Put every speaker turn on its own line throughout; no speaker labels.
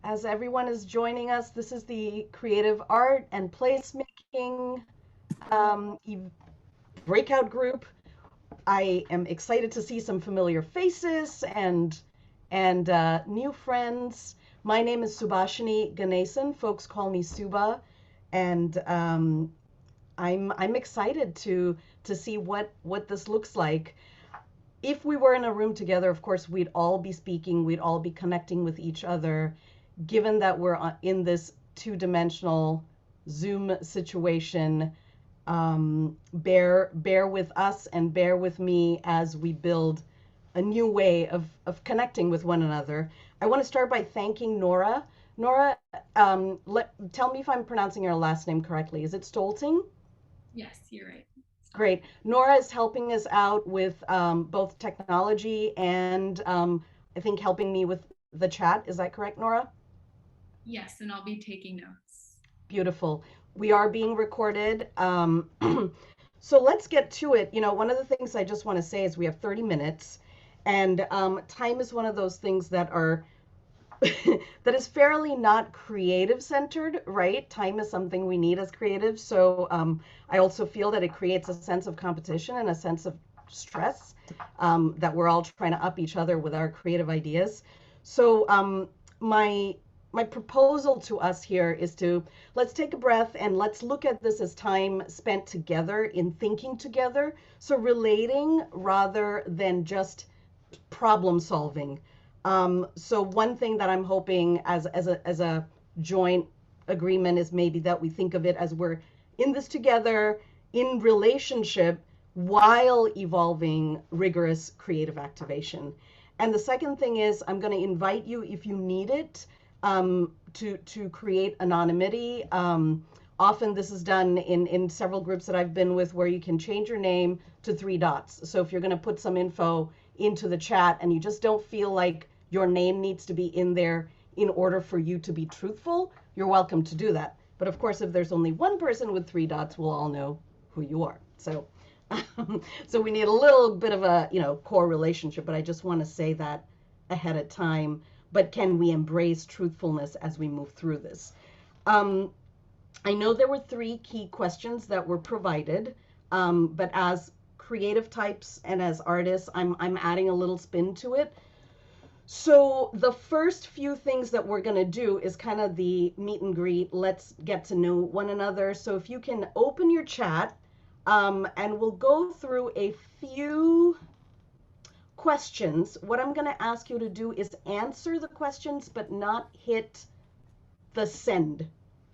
As everyone is joining us, this is the Creative Art and Placemaking Breakout group. I am excited to see some familiar faces and new friends. My name is Subhashini Ganesan. Folks call me Suba, and I'm excited to see what this looks like. If we were in a room together, of course, we'd all be speaking, we'd all be connecting with each other. Given that we're in this two-dimensional Zoom situation, bear with us and bear with me as we build a new way of connecting with one another. I want to start by thanking Nora. Nora, tell me if I'm pronouncing your last name correctly. Is it Stolting?
Yes, you're right.
Great. Nora is helping us out with both technology and I think helping me with the chat. Is that correct, Nora?
Yes, and I'll be taking notes.
Beautiful. We are being recorded. So let's get to it. You know, one of the things I just want to say is we have 30 minutes, and time is one of those things that are that is fairly not creative centered, right? Time is something we need as creatives. So I also feel that it creates a sense of competition and a sense of stress, that we're all trying to up each other with our creative ideas. So my proposal to us here is to let's take a breath and let's look at this as time spent together in thinking together. So relating rather than just problem solving. So one thing that I'm hoping as a joint agreement is maybe that we think of it as we're in this together in relationship while evolving rigorous creative activation. And the second thing is I'm going to invite you, if you need it, to create anonymity. Often this is done in several groups that I've been with where you can change your name to 3 dots. So if you're going to put some info into the chat and you just don't feel like your name needs to be in there in order for you to be truthful, you're welcome to do that. But of course, if there's only one person with 3 dots, we'll all know who you are. So so we need a little bit of a, core relationship, but I just want to say that ahead of time. But can we embrace truthfulness as we move through this? I know there were 3 key questions that were provided, but as creative types and as artists, I'm adding a little spin to it. So the first few things that we're going to do is kind of the meet and greet. Let's get to know one another. So if you can open your chat, and we'll go through a few questions. What I'm going to ask you to do is answer the questions, but not hit the send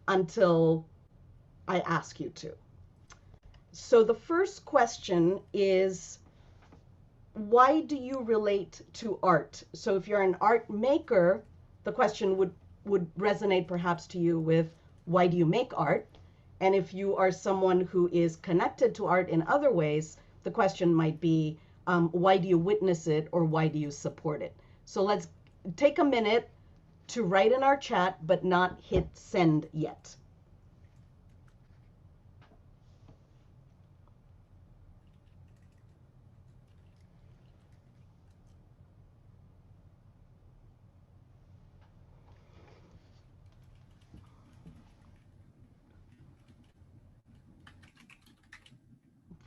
until I ask you to. So the first question is, why do you relate to art? So if you're an art maker, the question would resonate perhaps to you with, why do you make art? And if you are someone who is connected to art in other ways, the question might be, why do you witness it or why do you support it? So let's take a minute to write in our chat, but not hit send yet.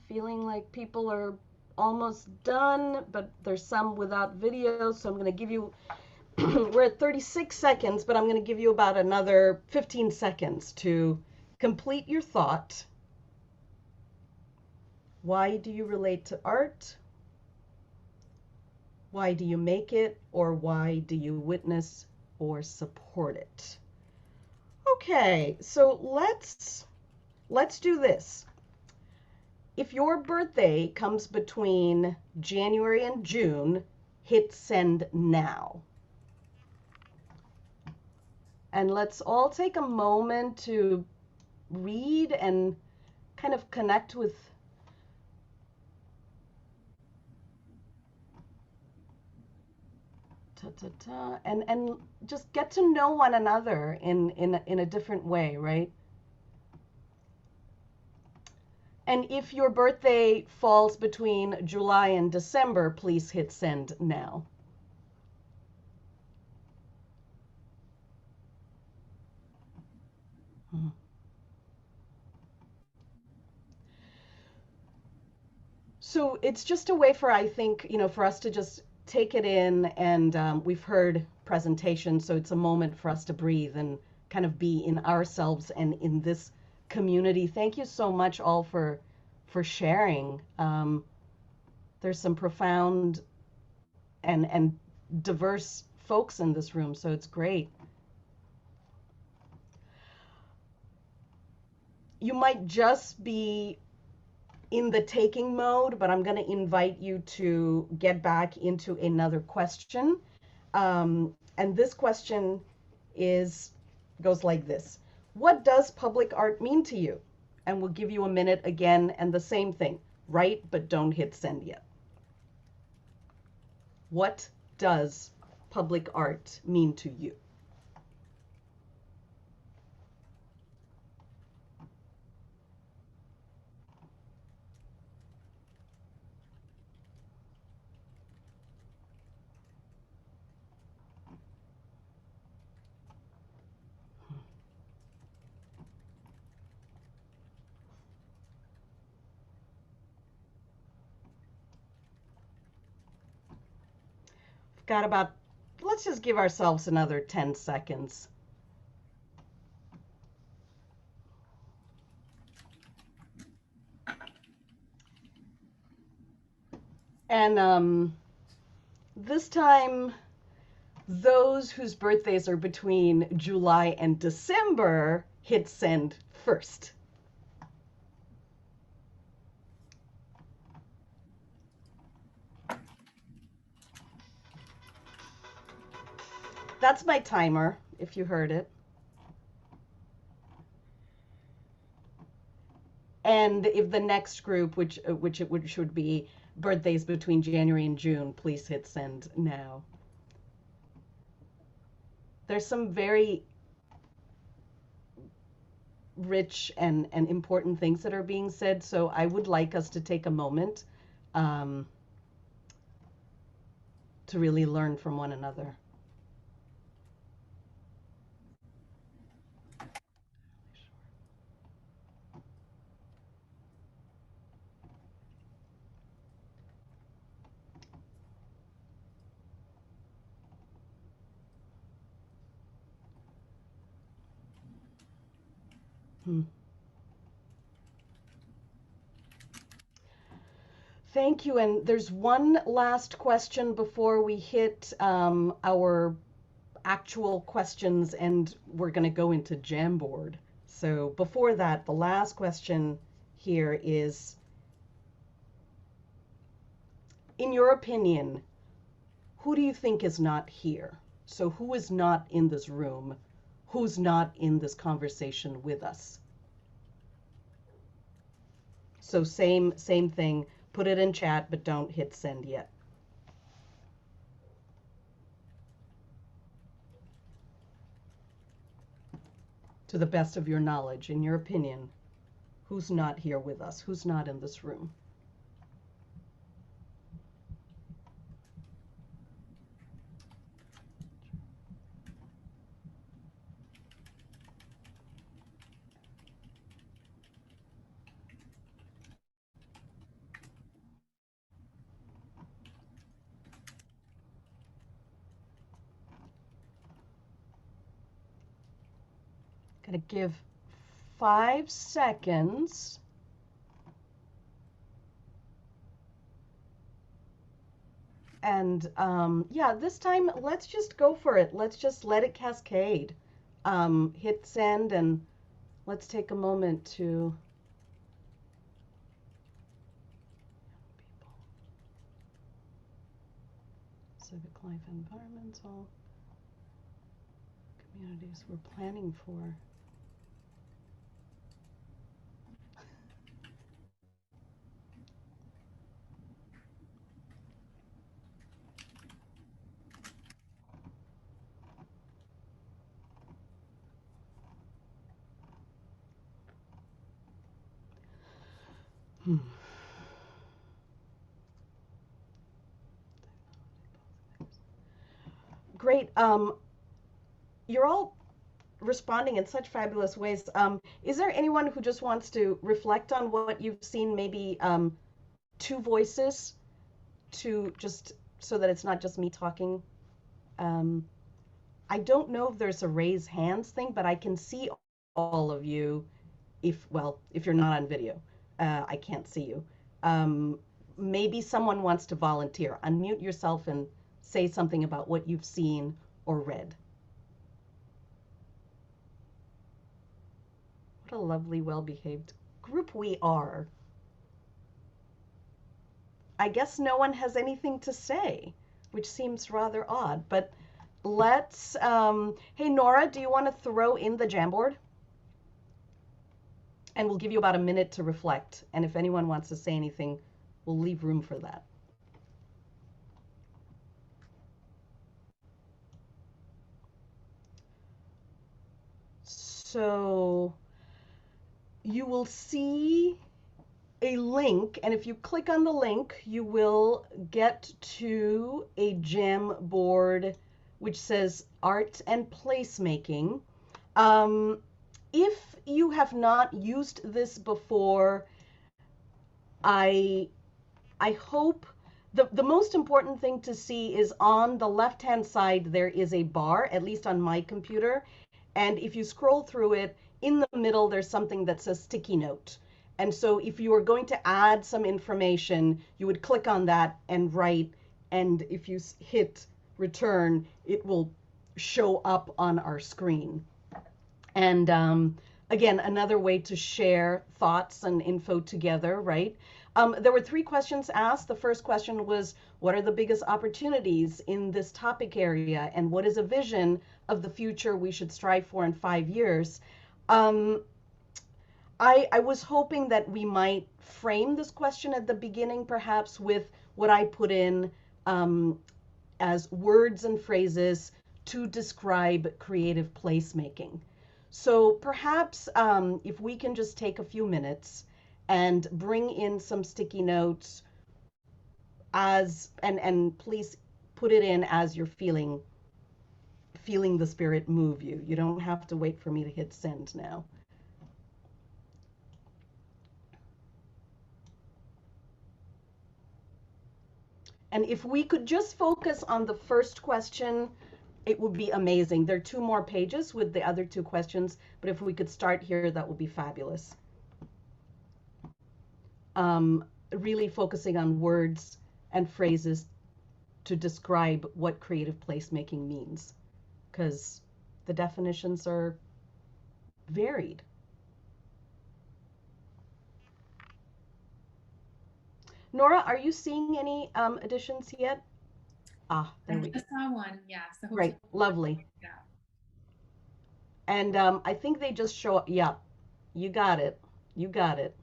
Feeling like people are almost done, but there's some without video, so I'm going to give you, we're at 36 seconds, but I'm going to give you about another 15 seconds to complete your thought. Why do you relate to art? Why do you make it? Or why do you witness or support it? Okay, so let's do this. If your birthday comes between January and June, hit send now. And let's all take a moment to read and kind of connect with and just get to know one another in a different way, right? And if your birthday falls between July and December, please hit send now. Mhm. So it's just a way for, I think, for us to just take it in, and we've heard presentation, so it's a moment for us to breathe and kind of be in ourselves and in this community. Thank you so much all for sharing. There's some profound and diverse folks in this room, so it's great. You might just be in the taking mode, but I'm going to invite you to get back into another question. And this question is goes like this: what does public art mean to you? And we'll give you a minute again, and the same thing: write, but don't hit send yet. What does public art mean to you? We've got about, let's just give ourselves another 10 seconds. And this time, those whose birthdays are between July and December hit send first. That's my timer, if you heard it. And if the next group, which would be birthdays between January and June, please hit send now. There's some very rich and important things that are being said, so I would like us to take a moment um, to really learn from one another. Hmm. Thank you. And there's one last question before we hit our actual questions, and we're going to go into Jamboard. So before that, the last question here is, in your opinion, who do you think is not here? So who is not in this room? Who's not in this conversation with us? So same thing. Put it in chat, but don't hit send yet. To the best of your knowledge, in your opinion, who's not here with us? Who's not in this room? Gonna give 5 seconds. And yeah, this time let's just go for it. Let's just let it cascade. Hit send, and let's take a moment to civic life, environmental communities we're planning for. Hmm. Great. You're all responding in such fabulous ways. Is there anyone who just wants to reflect on what you've seen, maybe two voices, to just so that it's not just me talking? Um, I don't know if there's a raise hands thing, but I can see all of you if you're not on video. I can't see you. Um, Maybe someone wants to volunteer. Unmute yourself and say something about what you've seen or read. What a lovely, well-behaved group we are. I guess no one has anything to say, which seems rather odd, but hey Nora, do you want to throw in the Jamboard? And we'll give you about a minute to reflect. And if anyone wants to say anything, we'll leave room for that. So you will see a link, and if you click on the link, you will get to a Jamboard which says Art and Placemaking. If you have not used this before, I hope the most important thing to see is on the left-hand side, there is a bar, at least on my computer. And if you scroll through it, in the middle, there's something that says sticky note. And so if you are going to add some information, you would click on that and write. And if you hit return, it will show up on our screen. And again, another way to share thoughts and info together, right? There were 3 questions asked. The first question was, what are the biggest opportunities in this topic area? And what is a vision of the future we should strive for in 5 years? I was hoping that we might frame this question at the beginning, perhaps with what I put in as words and phrases to describe creative placemaking. So perhaps if we can just take a few minutes and bring in some sticky notes and please put it in as you're feeling the spirit move you. You don't have to wait for me to hit send now. And if we could just focus on the first question, it would be amazing. There are 2 more pages with the other 2 questions, but if we could start here, that would be fabulous. Really focusing on words and phrases to describe what creative placemaking means, because the definitions are varied. Nora, are you seeing any additions yet? Ah, there we go.
I just saw one, yeah. So
Great,
hopefully,
lovely.
yeah.
And I think they just show up. Yeah, you got it. You got it.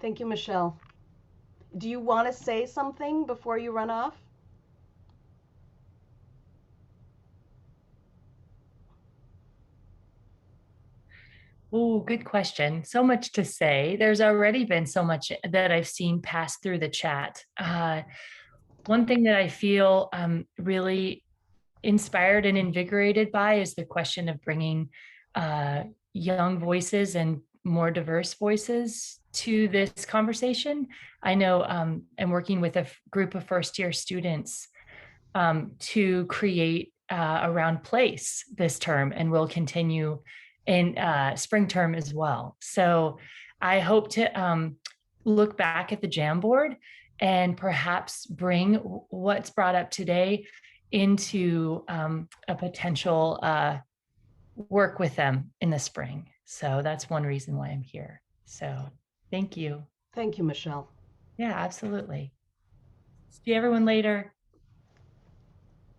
Thank you, Michelle. Do you want to say something before you run off?
Oh, good question. So much to say. There's already been so much that I've seen pass through the chat. One thing that I feel really inspired and invigorated by is the question of bringing young voices and more diverse voices to this conversation. I know I'm working with a group of first-year students to create around place this term, and will continue in spring term as well. So I hope to look back at the Jamboard and perhaps bring what's brought up today into a potential work with them in the spring. So that's one reason why I'm here. So thank you.
Thank you, Michelle.
Yeah, absolutely. See everyone later.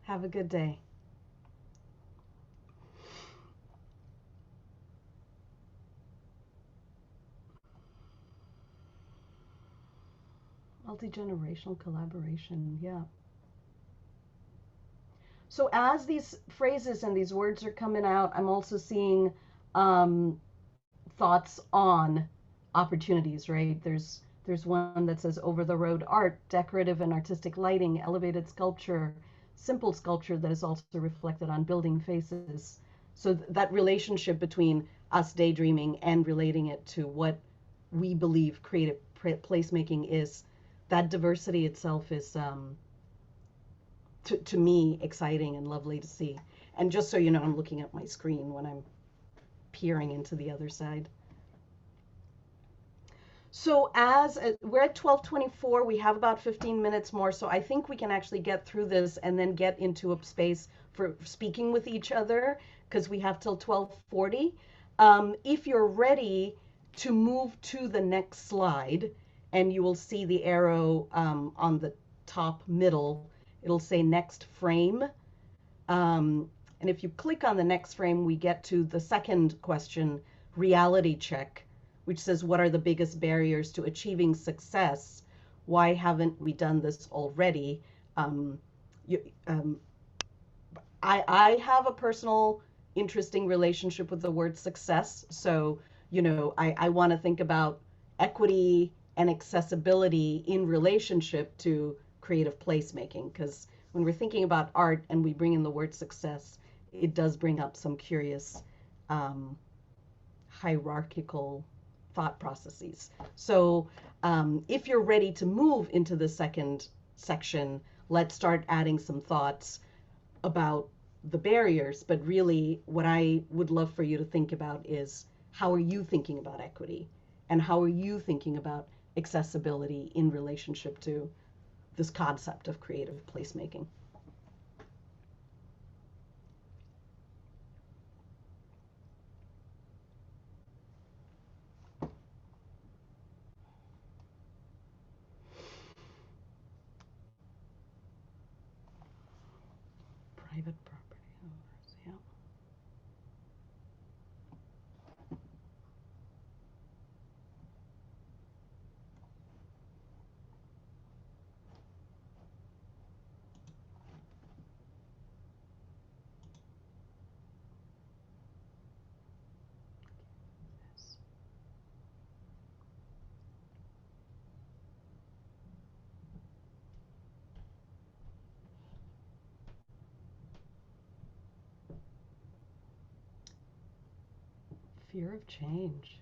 Have a good day. Multi-generational collaboration, yeah. So as these phrases and these words are coming out, I'm also seeing thoughts on opportunities, right? There's There's one that says over the road art, decorative and artistic lighting, elevated sculpture, simple sculpture that is also reflected on building faces. So that relationship between us daydreaming and relating it to what we believe creative placemaking is, that diversity itself is, to me, exciting and lovely to see. And just so you know, I'm looking at my screen when I'm peering into the other side. So as we're at 12:24, we have about 15 minutes more. So I think we can actually get through this and then get into a space for speaking with each other because we have till 12:40. If you're ready to move to the next slide, and you will see the arrow on the top middle, it'll say next frame. And if you click on the next frame, we get to the second question, reality check, which says, what are the biggest barriers to achieving success? Why haven't we done this already? You, I have a personal, interesting relationship with the word success. So, I want to think about equity and accessibility in relationship to creative placemaking, because when we're thinking about art and we bring in the word success, it does bring up some curious hierarchical thought processes. So if you're ready to move into the second section, let's start adding some thoughts about the barriers. But really, what I would love for you to think about is, how are you thinking about equity? And how are you thinking about accessibility in relationship to this concept of creative placemaking? Private property owners, yeah. Fear of change.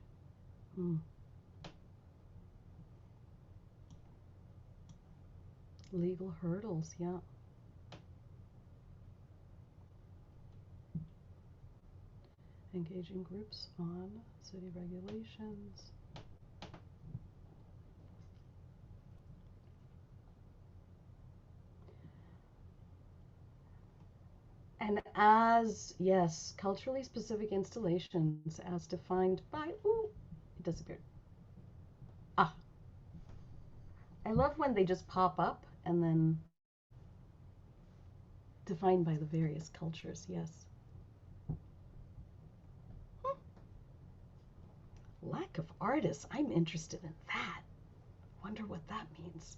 Legal hurdles, yeah. Engaging groups on city regulations. And yes, culturally specific installations as defined by, it disappeared. I love when they just pop up and then defined by the various cultures, yes. Lack of artists, I'm interested in that. Wonder what that means.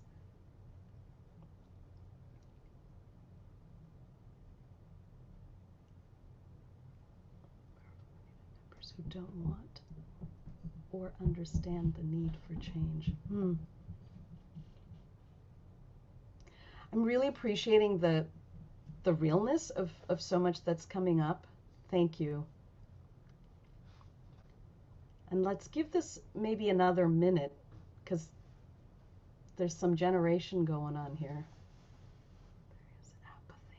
Members who don't want or understand the need for change. I'm really appreciating the realness of so much that's coming up. Thank you. And let's give this maybe another minute, because there's some generation going on here. There's apathy.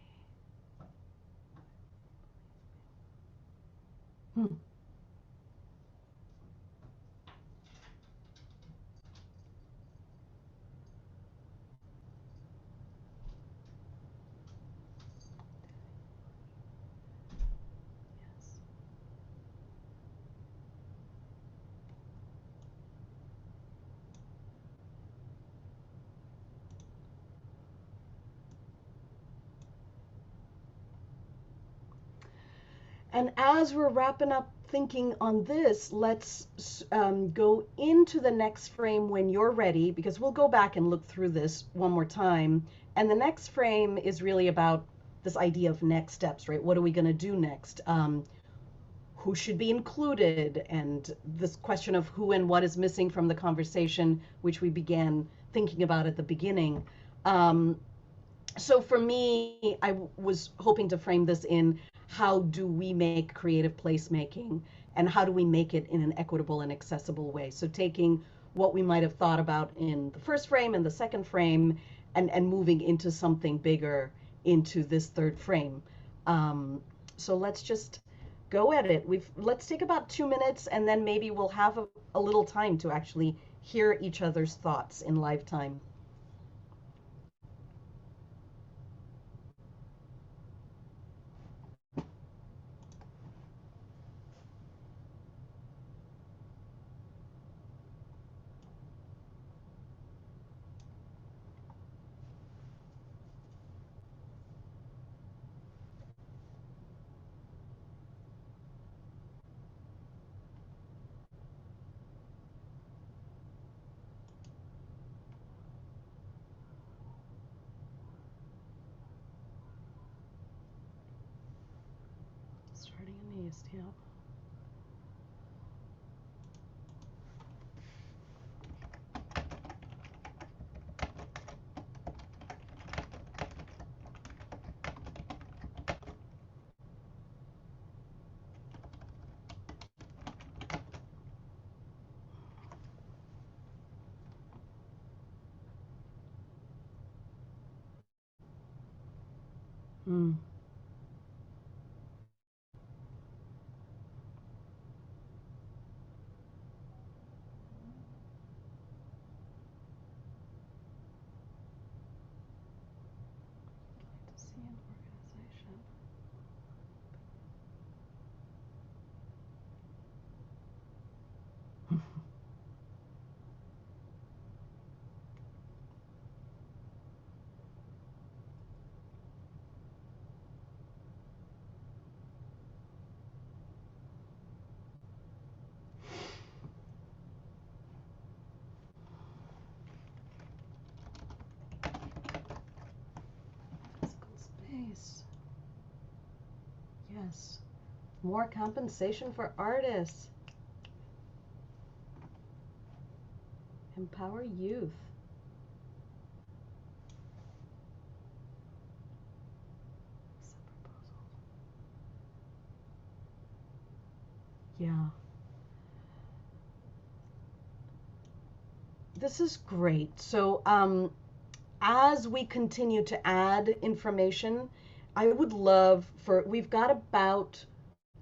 And as we're wrapping up thinking on this, let's go into the next frame when you're ready, because we'll go back and look through this one more time. And the next frame is really about this idea of next steps, right? What are we going to do next? who should be included, and this question of who and what is missing from the conversation, which we began thinking about at the beginning. So for me, I was hoping to frame this in how do we make creative placemaking, and how do we make it in an equitable and accessible way? So taking what we might have thought about in the first frame and the second frame, and moving into something bigger into this third frame. So let's just go at it. Let's take about 2 minutes, and then maybe we'll have a little time to actually hear each other's thoughts in live time. Starting in the east, yeah. Mm. To see an organization. Physical space. Yes. More compensation for artists. Empower youth. Yeah. This is great. So, as we continue to add information, I would love we've got about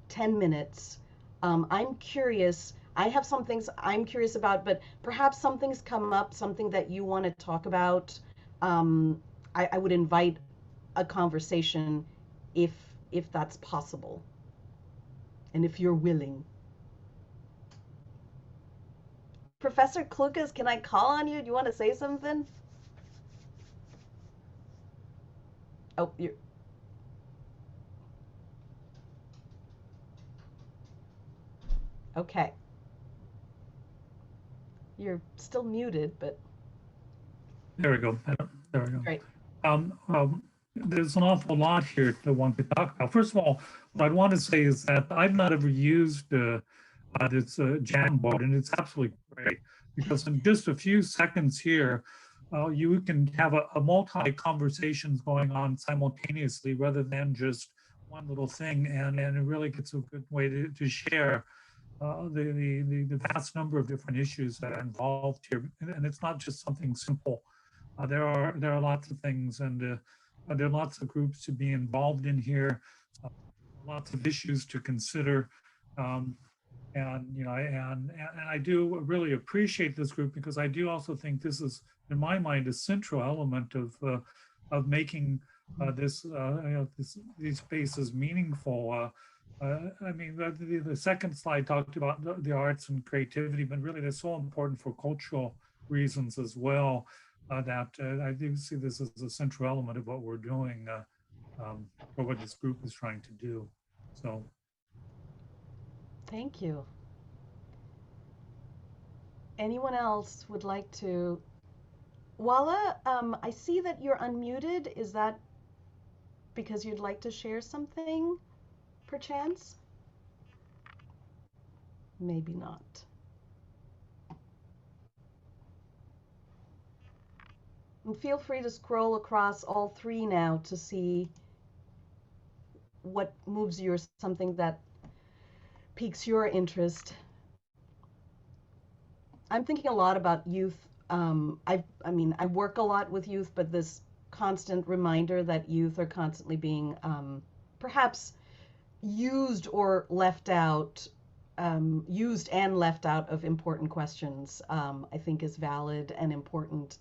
10 minutes. I'm curious. I have some things I'm curious about, but perhaps something's come up, something that you want to talk about. I would invite a conversation if that's possible, and if you're willing. Professor Klukas, can I call on you? Do you want to say something? Oh, you're okay. You're still muted, but
There we go. There we go.
great.
There's an awful lot here to want to talk about. First of all, what I'd want to say is that I've not ever used this Jamboard, and it's absolutely great because in just a few seconds here, you can have a multi conversations going on simultaneously rather than just one little thing, and it really gets a good way to share the vast number of different issues that are involved here, and it's not just something simple. There are lots of things, and there are lots of groups to be involved in here, uh, lots of issues to consider, um, and I do really appreciate this group because I do also think this is, in my mind, a central element of making these spaces meaningful. I mean, the second slide talked about the arts and creativity, but really they're so important for cultural reasons as well. That I do see this as a central element of what we're doing, or what this group is trying to do. So,
Thank you. Anyone else would like to? Walla, I see that you're unmuted. Is that because you'd like to share something, perchance? maybe not. And feel free to scroll across all three now to see what moves you or something that piques your interest. I'm thinking a lot about youth. I work a lot with youth, but this constant reminder that youth are constantly being perhaps used or left out, used and left out of important questions, I think is valid and important.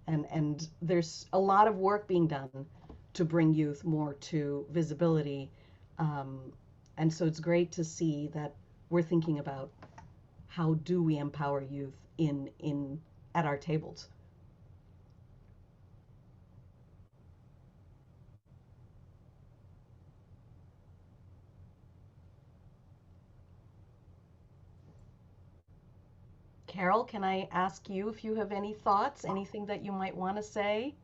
And there's a lot of work being done to bring youth more to visibility. And so it's great to see that we're thinking about how do we empower youth in at our tables. Carol, can I ask you if you have any thoughts, anything that you might want to say?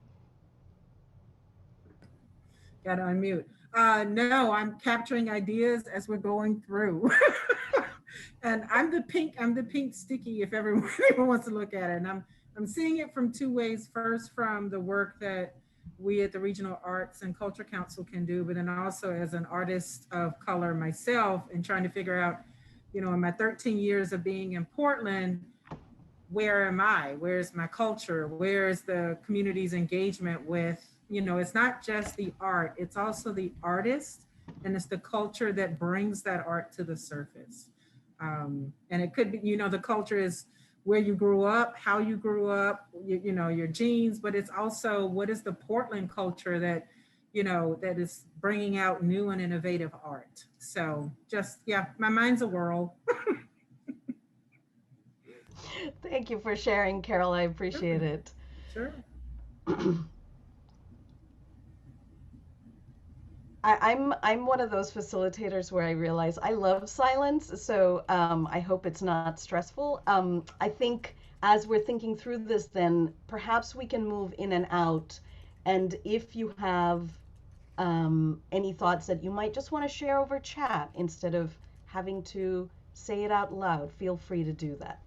Got to unmute. No, I'm capturing ideas as we're going through. And I'm the pink sticky if everyone wants to look at it. And I'm seeing it from two ways. First, from the work that we at the Regional Arts and Culture Council can do, but then also as an artist of color myself, and trying to figure out, you know, in my 13 years of being in Portland, where am I? Where's my culture? Where's the community's engagement with, you know, it's not just the art, it's also the artist, and it's the culture that brings that art to the surface. And it could be, you know, the culture is where you grew up, how you grew up, you know, your genes, but it's also what is the Portland culture that, you know, that is bringing out new and innovative art. So just, yeah, my mind's a whirl.
Thank you for sharing, Carol. I appreciate it.
Sure.
I'm one of those facilitators where I realize I love silence, so I hope it's not stressful. I think as we're thinking through this, then perhaps we can move in and out. And if you have any thoughts that you might just want to share over chat instead of having to say it out loud, feel free to do that.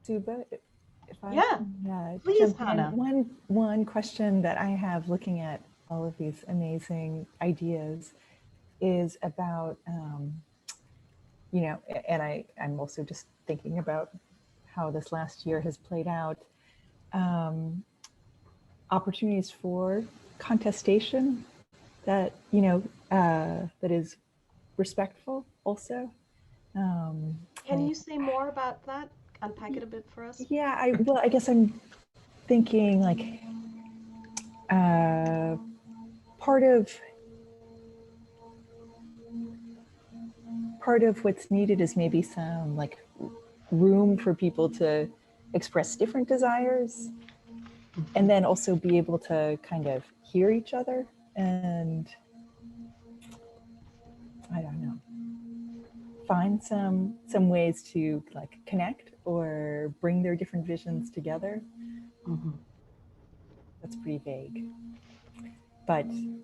Suba, if I
Yeah,
can,
please,
jump in.
Hannah.
One question that I have looking at all of these amazing ideas is about, you know, and I'm also just thinking about how this last year has played out, opportunities for contestation that, you know, that is respectful also.
Can you say more about that? Unpack it a bit for us.
Yeah, I guess I'm thinking like part of what's needed is maybe some like room for people to express different desires, and then also be able to kind of hear each other, and I don't know, find some ways to like connect or bring their different visions together.
Mm-hmm.
That's pretty vague, but do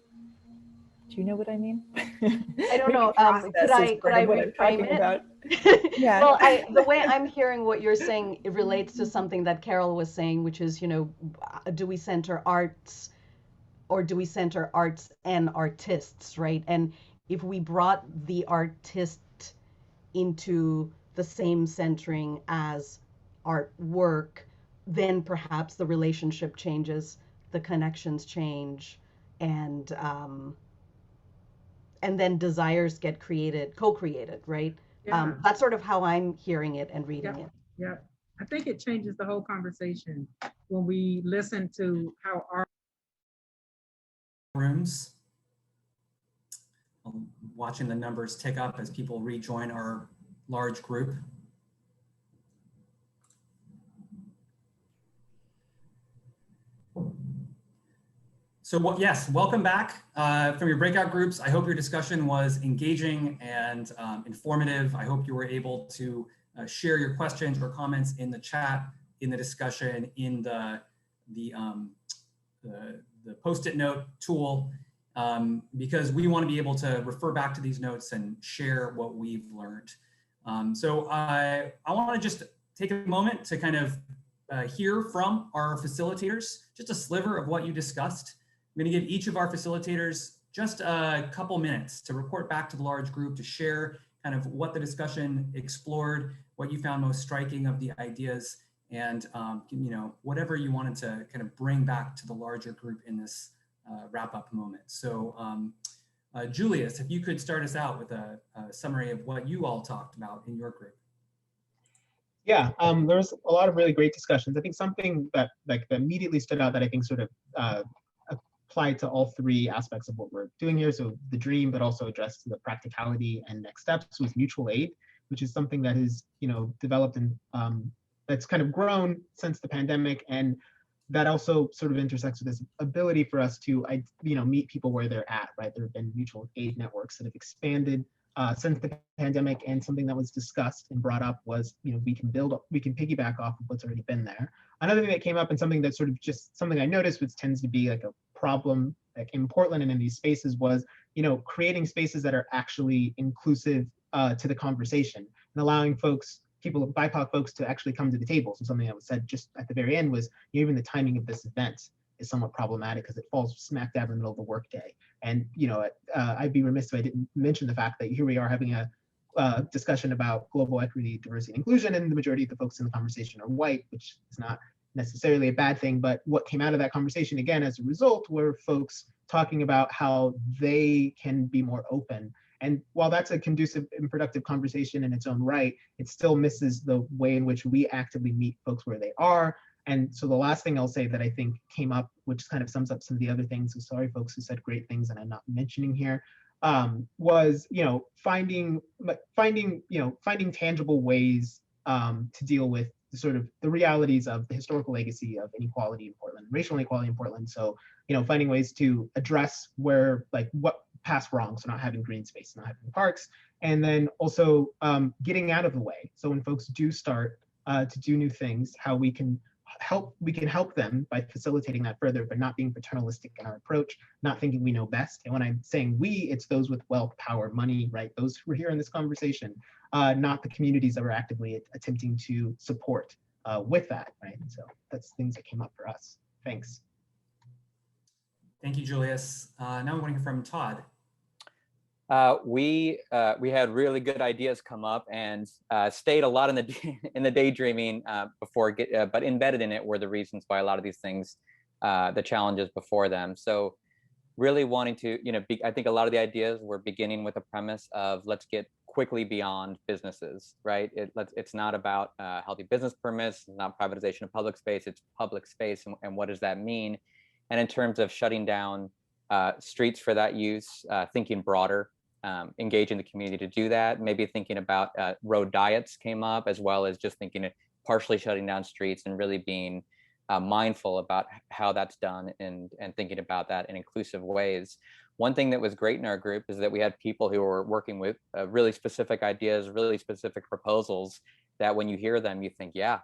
you know what I mean?
I don't know. Could I reframe it?
Yeah.
Well, the way I'm hearing what you're saying, it relates to something that Carol was saying, which is, you know, do we center arts or do we center arts and artists, right? And if we brought the artist into the same centering as artwork, then perhaps the relationship changes, the connections change, and then desires get co-created, right?
Yeah.
That's sort of how I'm hearing it and reading it.
Yeah. I think it changes the whole conversation when we listen to how our
rooms. I'm watching the numbers tick up as people rejoin our large group. So yes, welcome back from your breakout groups. I hope your discussion was engaging and informative. I hope you were able to share your questions or comments in the chat, in the discussion, in the the Post-it note tool, because we want to be able to refer back to these notes and share what we've learned. So I want to just take a moment to kind of hear from our facilitators, just a sliver of what you discussed. I'm going to give each of our facilitators just a couple minutes to report back to the large group, to share kind of what the discussion explored, what you found most striking of the ideas, and whatever you wanted to kind of bring back to the larger group in this wrap-up moment. So Julius, if you could start us out with a summary of what you all talked about in your group.
Yeah, there was a lot of really great discussions. I think something that that immediately stood out that I think sort of applied to all three aspects of what we're doing here. So the dream, but also addressed to the practicality and next steps, was mutual aid, which is something that is, developed and that's kind of grown since the pandemic, and that also sort of intersects with this ability for us to, meet people where they're at, right? There have been mutual aid networks that have expanded since the pandemic, and something that was discussed and brought up was, we can piggyback off of what's already been there. Another thing that came up, and something that sort of just something I noticed, which tends to be like a problem like in Portland and in these spaces, was, creating spaces that are actually inclusive to the conversation and allowing BIPOC folks to actually come to the table. So something that was said just at the very end was, even the timing of this event is somewhat problematic because it falls smack dab in the middle of the workday. And I'd be remiss if I didn't mention the fact that here we are having a discussion about global equity, diversity, and inclusion, and the majority of the folks in the conversation are white, which is not necessarily a bad thing. But what came out of that conversation, again, as a result, were folks talking about how they can be more open. And while that's a conducive and productive conversation in its own right, it still misses the way in which we actively meet folks where they are. And so the last thing I'll say that I think came up, which kind of sums up some of the other things, so sorry folks who said great things and I'm not mentioning here, was finding tangible ways to deal with sort of the realities of the historical legacy of inequality in Portland, racial inequality in Portland. So finding ways to address where, like, what passed wrong, so not having green space, not having parks, and then also getting out of the way. So when folks do start to do new things, how we can help them by facilitating that further, but not being paternalistic in our approach, not thinking we know best. And when I'm saying we, it's those with wealth, power, money, right? Those who are here in this conversation, not the communities that we're actively attempting to support with that, right? And so that's things that came up for us. Thanks.
Thank you, Julius. Now we want to hear from Todd.
We had really good ideas come up and stayed a lot in the daydreaming but embedded in it were the reasons why a lot of these things, the challenges before them. So really wanting to, I think a lot of the ideas were beginning with a premise of let's get quickly beyond businesses, right? It's not about healthy business permits, it's not privatization of public space, it's public space, and what does that mean? And in terms of shutting down streets for that use, thinking broader, engaging the community to do that, maybe thinking about road diets came up, as well as just thinking of partially shutting down streets and really being mindful about how that's done and thinking about that in inclusive ways. One thing that was great in our group is that we had people who were working with really specific ideas, really specific proposals that when you hear them, you think, yeah,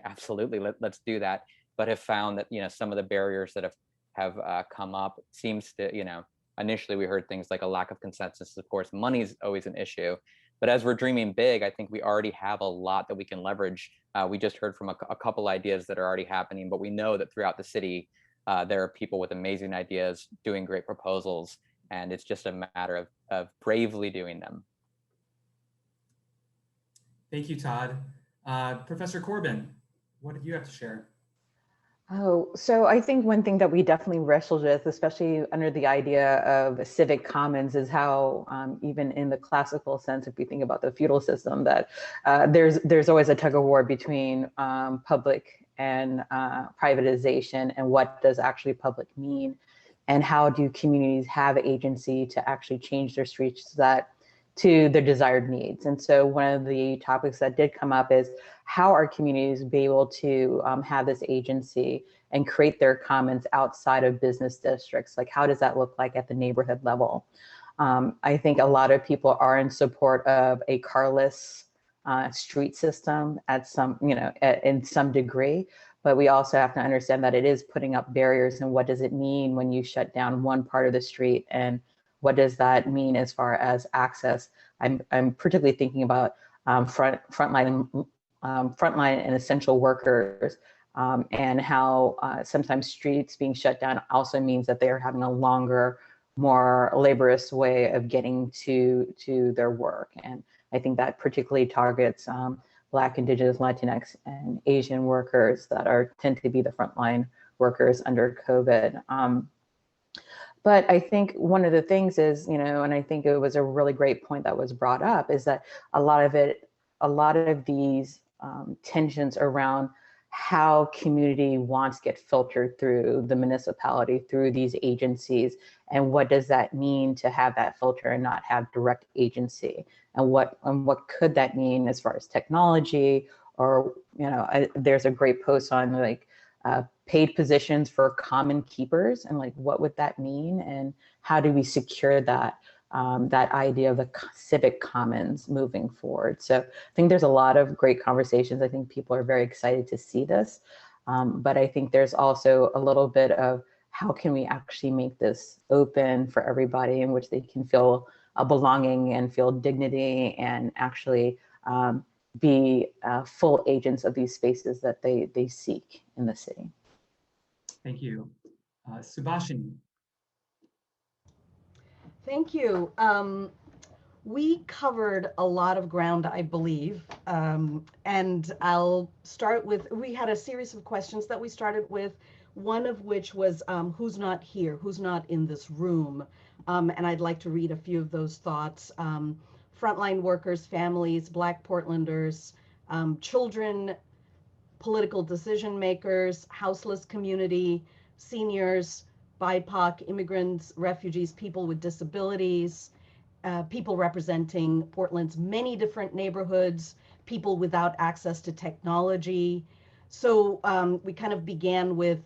absolutely, let's do that. But have found that, some of the barriers that have come up seems to, initially we heard things like a lack of consensus. Of course, money is always an issue. But as we're dreaming big, I think we already have a lot that we can leverage. We just heard from a couple ideas that are already happening, but we know that throughout the city, there are people with amazing ideas doing great proposals, and it's just a matter of bravely doing them.
Thank you, Todd. Professor Corbin, what did you have to share?
Oh, so I think one thing that we definitely wrestled with, especially under the idea of civic commons, is how even in the classical sense, if we think about the feudal system, that there's always a tug of war between public and privatization, and what does actually public mean, and how do communities have agency to actually change their streets to their desired needs. And so one of the topics that did come up is how are communities be able to have this agency and create their commons outside of business districts? Like, how does that look like at the neighborhood level? I think a lot of people are in support of a carless street system at some, in some degree, but we also have to understand that it is putting up barriers, and what does it mean when you shut down one part of the street, and what does that mean as far as access? I'm particularly thinking about frontline and essential workers, and how sometimes streets being shut down also means that they are having a longer, more laborious way of getting to their work. And I think that particularly targets Black, Indigenous, Latinx, and Asian workers that tend to be the frontline workers under COVID. But I think one of the things is, and I think it was a really great point that was brought up, is that a lot of these tensions around how community wants get filtered through the municipality, through these agencies, and what does that mean to have that filter and not have direct agency, and what could that mean as far as technology, or there's a great post on like paid positions for common keepers, and like what would that mean, and how do we secure that that idea of the civic commons moving forward. So I think there's a lot of great conversations. I think people are very excited to see this, but I think there's also a little bit of how can we actually make this open for everybody, in which they can feel a belonging and feel dignity, and actually be full agents of these spaces that they seek in the city.
Thank you. Subhashini.
Thank you. We covered a lot of ground, I believe, and I'll start with, we had a series of questions that we started with, one of which was who's not here, who's not in this room, and I'd like to read a few of those thoughts. Frontline workers, families, Black Portlanders, children, political decision makers, houseless community, seniors, BIPOC, immigrants, refugees, people with disabilities, people representing Portland's many different neighborhoods, people without access to technology. So we kind of began with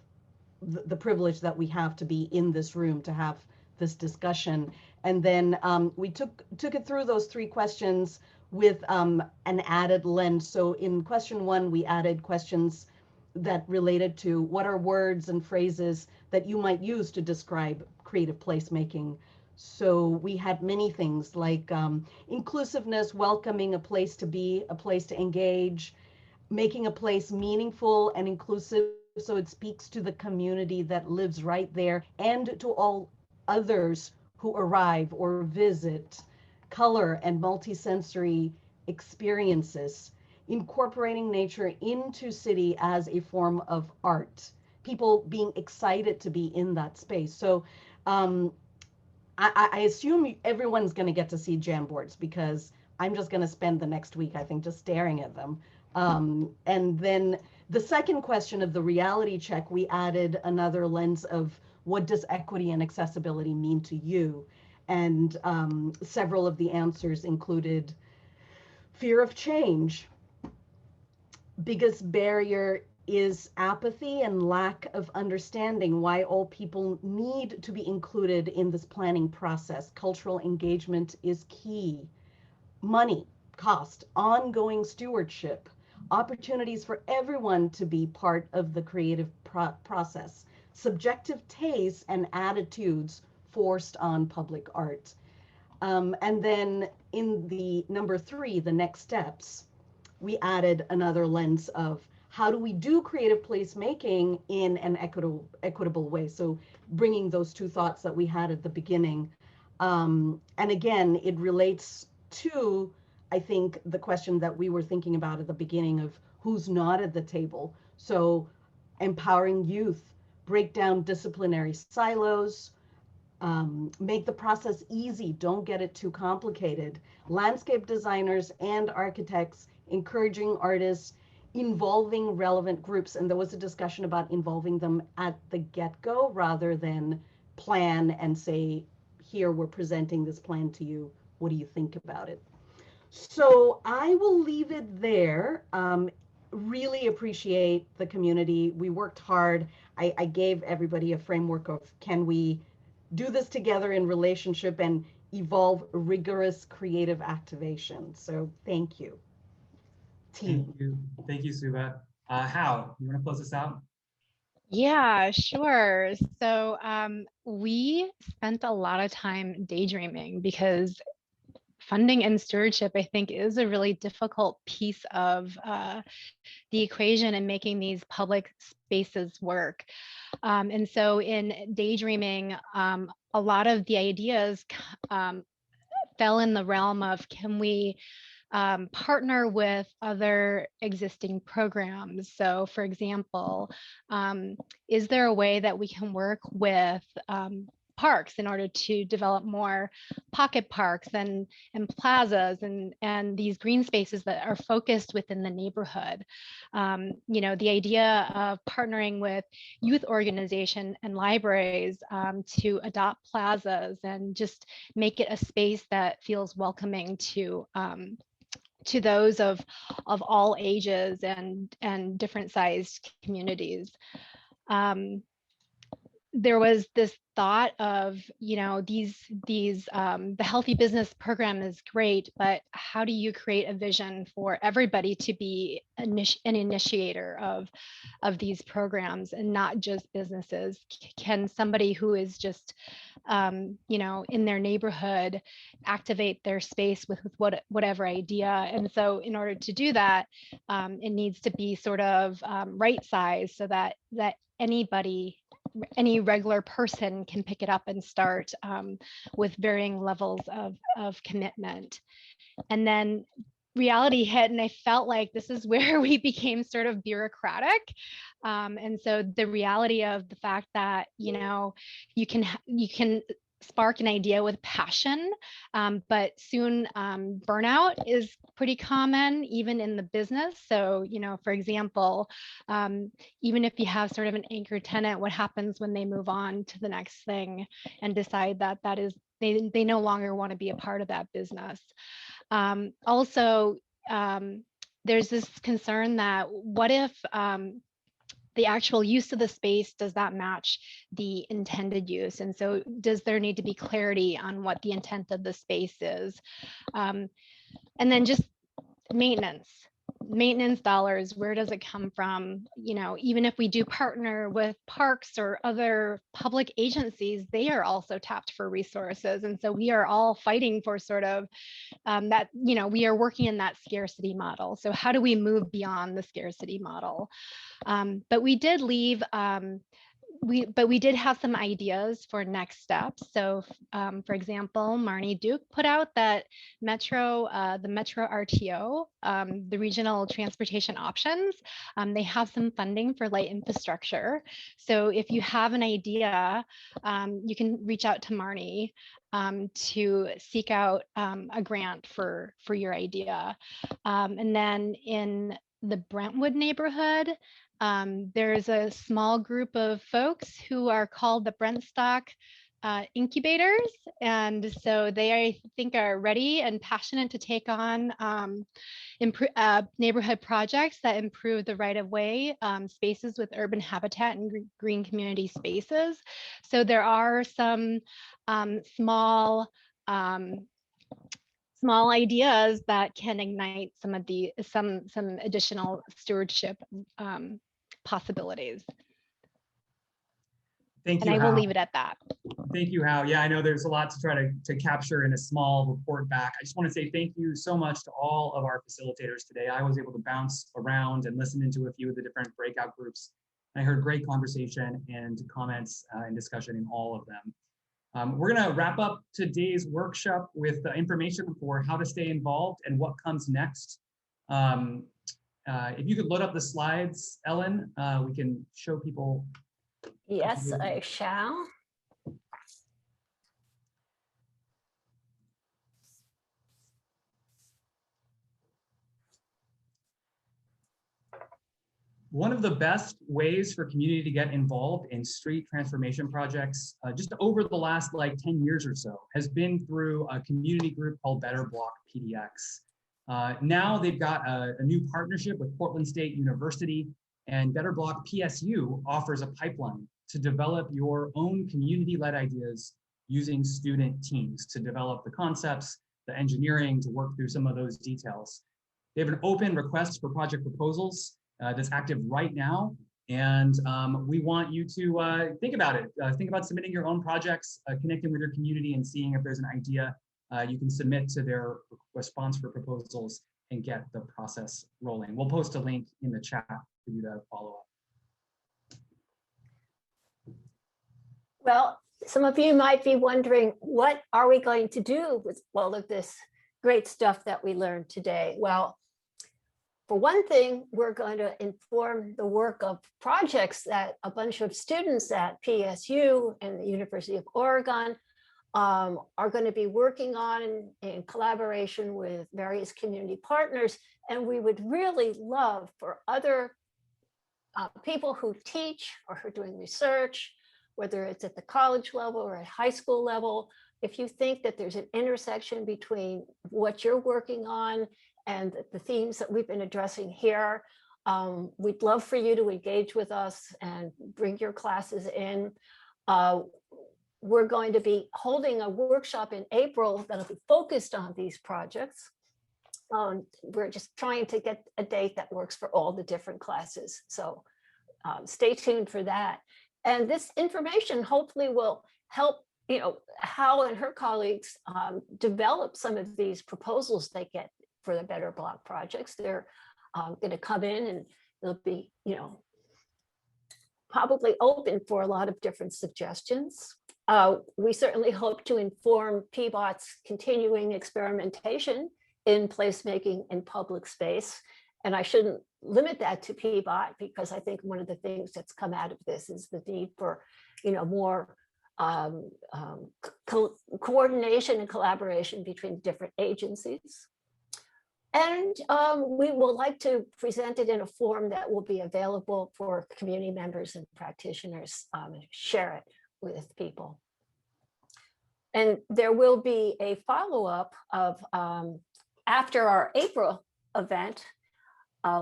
the privilege that we have to be in this room to have this discussion. And then we took it through those three questions with an added lens. So in question one, we added questions that related to what are words and phrases that you might use to describe creative placemaking. So we had many things like inclusiveness, welcoming, a place to be, a place to engage, making a place meaningful and inclusive so it speaks to the community that lives right there and to all others who arrive or visit, color and multisensory experiences, incorporating nature into city as a form of art, people being excited to be in that space. So I assume everyone's going to get to see Jamboards, because I'm just going to spend the next week, I think, just staring at them. And then the second question of the reality check, we added another lens of what does equity and accessibility mean to you? And several of the answers included fear of change. Biggest barrier is apathy and lack of understanding why all people need to be included in this planning process. Cultural engagement is key. Money, cost, ongoing stewardship, opportunities for everyone to be part of the creative process, subjective tastes and attitudes forced on public art. And then in the number three, the next steps, we added another lens of how do we do creative placemaking in an equitable way? So bringing those two thoughts that we had at the beginning. And again, it relates to, I think, the question that we were thinking about at the beginning of who's not at the table. So empowering youth, break down disciplinary silos, make the process easy, don't get it too complicated. Landscape designers and architects, encouraging artists, involving relevant groups. And there was a discussion about involving them at the get-go rather than plan and say, here, we're presenting this plan to you. What do you think about it? So I will leave it there. Really appreciate the community. We worked hard. I gave everybody a framework of can we do this together in relationship and evolve rigorous creative activation. So thank you. Team.
Thank you, Subha. How, you want to close this out?
Yeah, sure. So we spent a lot of time daydreaming because funding and stewardship, I think, is a really difficult piece of the equation in making these public spaces work. And so in daydreaming, a lot of the ideas fell in the realm of, can we partner with other existing programs? So for example, is there a way that we can work with parks in order to develop more pocket parks and plazas and these green spaces that are focused within the neighborhood? You know, the idea of partnering with youth organization and libraries to adopt plazas and just make it a space that feels welcoming to those of all ages and different sized communities. There was this thought of, you know, the healthy business program is great, but how do you create a vision for everybody to be an initiator of these programs and not just businesses? Can somebody who is just you know, in their neighborhood activate their space with whatever idea? And so in order to do that, it needs to be sort of right size so that anybody, any regular person can pick it up and start with varying levels of commitment. And then reality hit, and I felt like this is where we became sort of bureaucratic. And so the reality of the fact that, you know, you can spark an idea with passion, but soon burnout is pretty common even in the business. So, you know, for example, even if you have sort of an anchor tenant, what happens when they move on to the next thing and decide that that is, they no longer want to be a part of that business? Also, there's this concern that what if the actual use of the space does not match the intended use? And so does there need to be clarity on what the intent of the space is? And then just maintenance dollars, where does it come from? You know, even if we do partner with parks or other public agencies, they are also tapped for resources. And so we are all fighting for sort of that, you know, we are working in that scarcity model. So how do we move beyond the scarcity model? But we did leave, we did have some ideas for next steps. So for example, Marnie Duke put out that the Metro RTO, the regional transportation options, they have some funding for light infrastructure. So if you have an idea, you can reach out to Marnie to seek out a grant for your idea. And then in the Brentwood neighborhood, there's a small group of folks who are called the Brentstock incubators. And so they, I think, are ready and passionate to take on neighborhood projects that improve the right-of-way spaces with urban habitat and green community spaces. So there are some small ideas that can ignite some of the some additional stewardship possibilities.
Thank you,
and I
Hal.
will leave it at that.
Thank you, Hal. Yeah, I know there's a lot to try to capture in a small report back. I just want to say thank you so much to all of our facilitators today. I was able to bounce around and listen into a few of the different breakout groups. I heard great conversation and comments and discussion in all of them. We're going to wrap up today's workshop with information for how to stay involved and what comes next. If you could load up the slides, Ellen, we can show people.
Yes, I shall.
One of the best ways for community to get involved in street transformation projects just over the last 10 years or so has been through a community group called Better Block PDX. Now they've got a new partnership with Portland State University, and Better Block PSU offers a pipeline to develop your own community-led ideas using student teams to develop the concepts, the engineering, to work through some of those details. They have an open request for project proposals that's active right now. And we want you to think about it. Think about submitting your own projects, connecting with your community and seeing if there's an idea you can submit to their response for proposals and get the process rolling. We'll post a link in the chat for you to follow up.
Well, some of you might be wondering, what are we going to do with all of this great stuff that we learned today? Well, for one thing, we're going to inform the work of projects that a bunch of students at PSU and the University of Oregon are going to be working on in collaboration with various community partners. And we would really love for other people who teach or who are doing research, whether it's at the college level or at high school level, if you think that there's an intersection between what you're working on and the themes that we've been addressing here, we'd love for you to engage with us and bring your classes in. We're going to be holding a workshop in April that'll be focused on these projects. We're just trying to get a date that works for all the different classes. So stay tuned for that. And this information hopefully will help, Hal and her colleagues develop some of these proposals they get for the Better Block projects. They're going to come in and they'll be, probably open for a lot of different suggestions. We certainly hope to inform PBOT's continuing experimentation in placemaking in public space. And I shouldn't limit that to PBOT, because I think one of the things that's come out of this is the need for, more coordination and collaboration between different agencies. And we will like to present it in a form that will be available for community members and practitioners, share it with people. And there will be a follow-up of after our April event,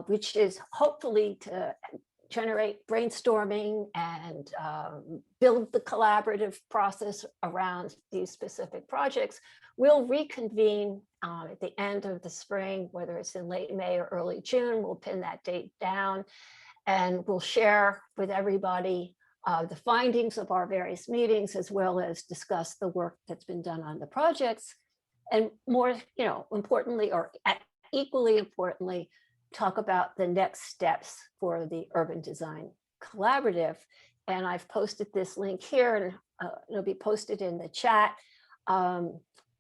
which is hopefully to generate brainstorming and build the collaborative process around these specific projects. We'll reconvene at the end of the spring, whether it's in late May or early June. We'll pin that date down and we'll share with everybody the findings of our various meetings, as well as discuss the work that's been done on the projects. And more, importantly, or equally importantly, talk about the next steps for the Urban Design Collaborative. And I've posted this link here, and it'll be posted in the chat.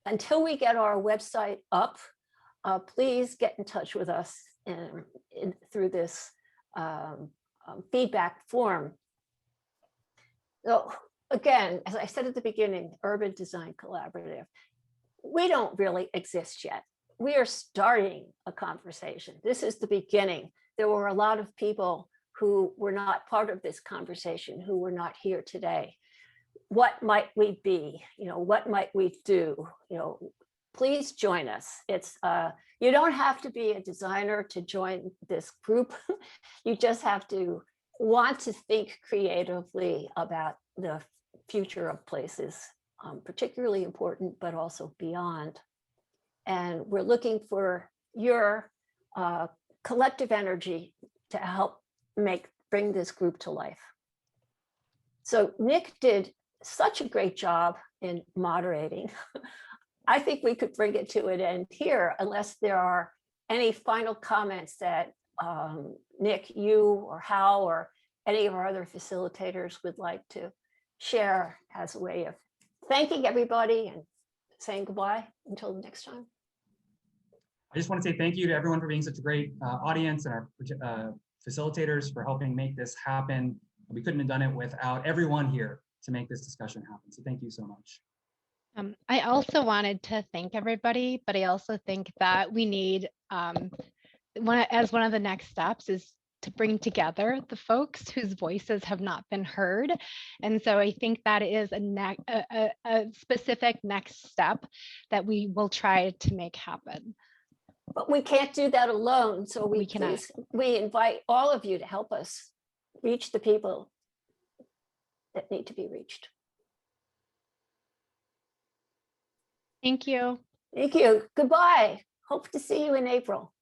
Until we get our website up, please get in touch with us through this feedback form. So again, as I said at the beginning, Urban Design Collaborative, we don't really exist yet. We are starting a conversation. This is the beginning. There were a lot of people who were not part of this conversation, who were not here today. What might we be? What might we do? Please join us. It's you don't have to be a designer to join this group. You just have to want to think creatively about the future of places, particularly important, but also beyond. And we're looking for your collective energy to help bring this group to life. So Nick did such a great job in moderating. I think we could bring it to an end here, unless there are any final comments that Nick, you or Hal or any of our other facilitators would like to share as a way of thanking everybody and saying goodbye until the next time.
I just want to say thank you to everyone for being such a great audience, and our facilitators for helping make this happen. We couldn't have done it without everyone here to make this discussion happen. So thank you so much.
I also wanted to thank everybody, but I also think that we need, one of the next steps is to bring together the folks whose voices have not been heard. And so I think that is a specific next step that we will try to make happen.
But we can't do that alone. So we invite all of you to help us reach the people that need to be reached.
Thank you.
Thank you. Goodbye. Hope to see you in April.